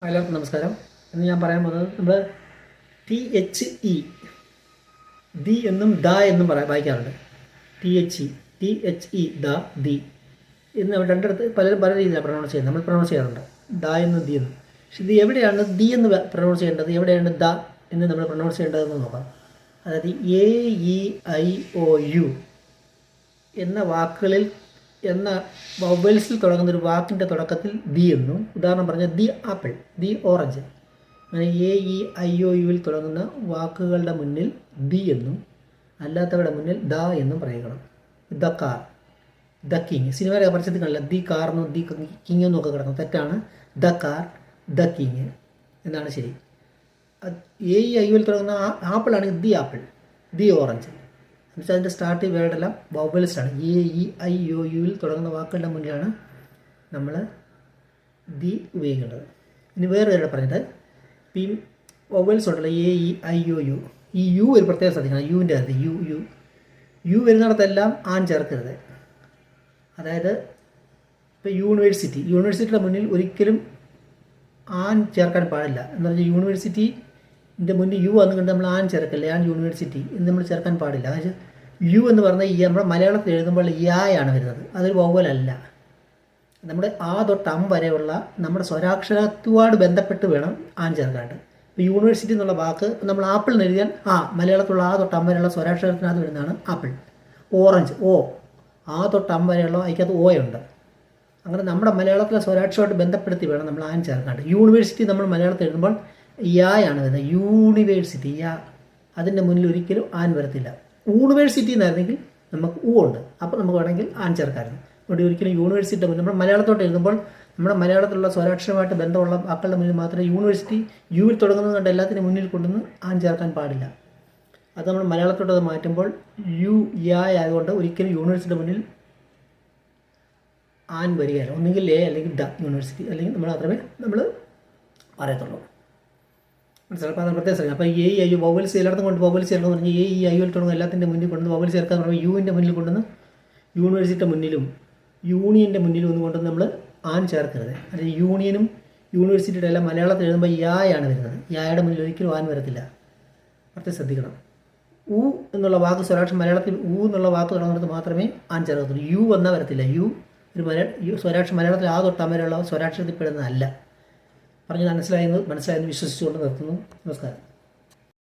എല്ലാവർക്കും നമസ്കാരം. എന്ന് ഞാൻ പറയാൻ പോകുന്നത് നമ്മൾ THE ദി എന്നും ദ എന്നും വായിക്കാറുണ്ട്. THE ദ ദി എന്ന് രണ്ടിടത്ത് പലരും പല രീതിയിലാണ് പ്രൊണൗൺസ് ചെയ്യുന്നത്. നമ്മൾ പ്രൊണൗൺസ് ചെയ്യാറുണ്ട് ദ എന്നും ദി എന്നും. പക്ഷെ ഇത് എവിടെയാണ് ദി എന്ന് പ്രൊണൗൺസ് ചെയ്യേണ്ടത്, എവിടെയാണ് ദ എന്ന് നമ്മൾ പ്രൊണൗൺസ് ചെയ്യേണ്ടതെന്ന് നോക്കാം. അതായത് AEIOU എന്ന വാക്കുകളിൽ എന്ന വൊവൽസിൽ തുടങ്ങുന്ന ഒരു വാക്കിൻ്റെ തുടക്കത്തിൽ ദി എന്നും, ഉദാഹരണം പറഞ്ഞാൽ ദി ആപ്പിൾ, ദി ഓറഞ്ച്, അങ്ങനെ AEIOUവിൽ തുടങ്ങുന്ന വാക്കുകളുടെ മുന്നിൽ ദി എന്നും അല്ലാത്തവരുടെ മുന്നിൽ ദ എന്നും പറയണം. The car, the king. സിനിമയുടെ പരസ്യത്തിൽ കാണില്ല ദി കാർന്നും ദി കിങ് എന്നും ഒക്കെ കിടക്കും. തെറ്റാണ്. ദ കാർ, ദ കിങ് എന്നാണ് ശരി. AEIOUവിൽ തുടങ്ങുന്ന ആപ്പിളാണെങ്കിൽ ദി ആപ്പിൾ, ദി ഓറഞ്ച്. എന്നുവെച്ചാൽ അതിൻ്റെ സ്റ്റാർട്ടിങ് വേർഡെല്ലാം വൊവൽസാണ്. AEIOUവിൽ തുടങ്ങുന്ന വാക്കുകളുടെ മുന്നിലാണ് നമ്മൾ ദി ഉപയോഗിക്കേണ്ടത്. ഇനി വേറെ കാര്യം പറഞ്ഞത് ഈ വൊവൽസ് ഉണ്ടല്ലോ AEIOU, ഈ യു ഒരു പ്രത്യേകം ശ്രദ്ധിക്കണം. യുവിൻ്റെ അകത്ത് യു വരുന്നിടത്തെല്ലാം ആൻ ചേർക്കരുത്. അതായത് ഇപ്പോൾ യൂണിവേഴ്സിറ്റിയുടെ മുന്നിൽ ഒരിക്കലും ആൻ ചേർക്കാൻ പാടില്ല. എന്ന് പറഞ്ഞാൽ യൂണിവേഴ്സിറ്റിൻ്റെ മുന്നിൽ യു വന്നു കണ്ട് നമ്മൾ ആൻ ചേർക്കല്ലേ, ആൻ യൂണിവേഴ്സിറ്റി എന്ന് നമ്മൾ ചേർക്കാൻ പാടില്ല. അതായത് യു എന്ന് പറഞ്ഞാൽ നമ്മുടെ മലയാളത്തിൽ എഴുതുമ്പോൾ യായാണ് വരുന്നത്, അതൊരു വൊവലല്ല. നമ്മുടെ ആ തൊട്ട് അം വരെയുള്ള നമ്മുടെ സ്വരാക്ഷരത്തുമായിട്ട് ബന്ധപ്പെട്ട് വേണം ആൻ ചേർക്കാണ്ട്. ഇപ്പോൾ യൂണിവേഴ്സിറ്റി എന്നുള്ള വാക്ക് നമ്മൾ ആപ്പിൾ എന്ന് എഴുതിയാൽ മലയാളത്തിലുള്ള ആ തൊട്ട് അം വരെയുള്ള സ്വരാക്ഷരത്തിനകത്ത് വരുന്നതാണ് ആപ്പിൾ. ഓറഞ്ച് ആ തൊട്ട് അം വരെയുള്ള അതിക്കകത്ത് ഓയുണ്ട്. അങ്ങനെ നമ്മുടെ മലയാളത്തിലെ സ്വരാക്ഷരമായിട്ട് ബന്ധപ്പെടുത്തി വേണം നമ്മൾ ആൻ ചേർക്കാണ്ട്. യൂണിവേഴ്സിറ്റി നമ്മൾ മലയാളത്തിൽ എഴുതുമ്പോൾ യായാണ് വരുന്നത്. യൂണിവേഴ്സിറ്റി അതിൻ്റെ മുന്നിൽ ഒരിക്കലും ആൻ വരത്തില്ല. യൂണിവേഴ്സിറ്റി എന്നായിരുന്നെങ്കിൽ നമുക്ക് ഉണ്ട്, അപ്പോൾ നമുക്ക് വേണമെങ്കിൽ ആൻ ചേർക്കാമായിരുന്നു. അതുകൊണ്ട് ഒരിക്കലും യൂണിവേഴ്സിറ്റിയുടെ മുന്നിൽ നമ്മൾ മലയാളത്തോട്ട് എഴുതുമ്പോൾ നമ്മുടെ മലയാളത്തിലുള്ള സ്വരാക്ഷരമായിട്ട് ബന്ധമുള്ള വാക്കുകളുടെ മുന്നിൽ മാത്രമേ യൂണിവേഴ്സിറ്റി യുവിൽ തുടങ്ങുന്നത് കണ്ട് എല്ലാത്തിനും മുന്നിൽ കൊണ്ടുവന്ന് ആൻ ചേർക്കാൻ പാടില്ല. അത് നമ്മൾ മലയാളത്തോട്ട് അത് മാറ്റുമ്പോൾ ആയതുകൊണ്ട് ഒരിക്കലും യൂണിവേഴ്സിറ്റിയുടെ മുന്നിൽ ആൻ വരികയില്ല. ഒന്നുകിൽ അല്ലെങ്കിൽ ദ യൂണിവേഴ്സിറ്റി, അല്ലെങ്കിൽ നമ്മൾ മാത്രമേ നമ്മൾ പറയത്തുള്ളൂ. മനസ്സിലാക്കാം. അത് പ്രത്യേകം ശ്രമിക്കാം. അപ്പോൾ AEIOU വൊവൽസ് എല്ലായിടത്തും കൊണ്ട് വൊവൽസ് ചേർന്ന് പറഞ്ഞാൽ AEIOUവിൽ തുടങ്ങുന്ന എല്ലാത്തിൻ്റെ മുന്നിൽ കൊണ്ടുവന്ന് വൊവൽസ് ചേർക്കാന്ന് പറയുമ്പോൾ യുവിൻ്റെ മുന്നിൽ കൊണ്ടുവന്ന് യൂണിവേഴ്സിറ്റിയുടെ മുന്നിലും യൂണിയൻ്റെ മുന്നിലും ഒന്നും കൊണ്ടുവന്ന് നമ്മൾ ആൻ ചേർക്കരുത്. അല്ലെങ്കിൽ യൂണിയനും യൂണിവേഴ്സിറ്റിയുടെ എല്ലാം മലയാളത്തിൽ എഴുതുമ്പോൾ യാണ് വരുന്നത്. യായുടെ മുന്നിൽ ഒരിക്കലും ആൻ വരത്തില്ല. പ്രത്യേകം ശ്രദ്ധിക്കണം. എന്നുള്ള വാക്ക് സ്വരാക്ഷരം മലയാളത്തിൽ എന്നുള്ള വാക്ക് തുടങ്ങുന്നത് മാത്രമേ ആൻ ചേർക്കത്തുള്ളൂ. യു വന്നാൽ വരത്തില്ല. ഒരു സ്വരാക്ഷരം മലയാളത്തിൽ തൊട്ട് വരെയുള്ള സ്വരാക്ഷരത്തിൽ പെടുന്നതല്ല. പറഞ്ഞത് മനസ്സിലായെന്ന് വിശ്വസിച്ചുകൊണ്ട് നിർത്തുന്നു. നമസ്കാരം.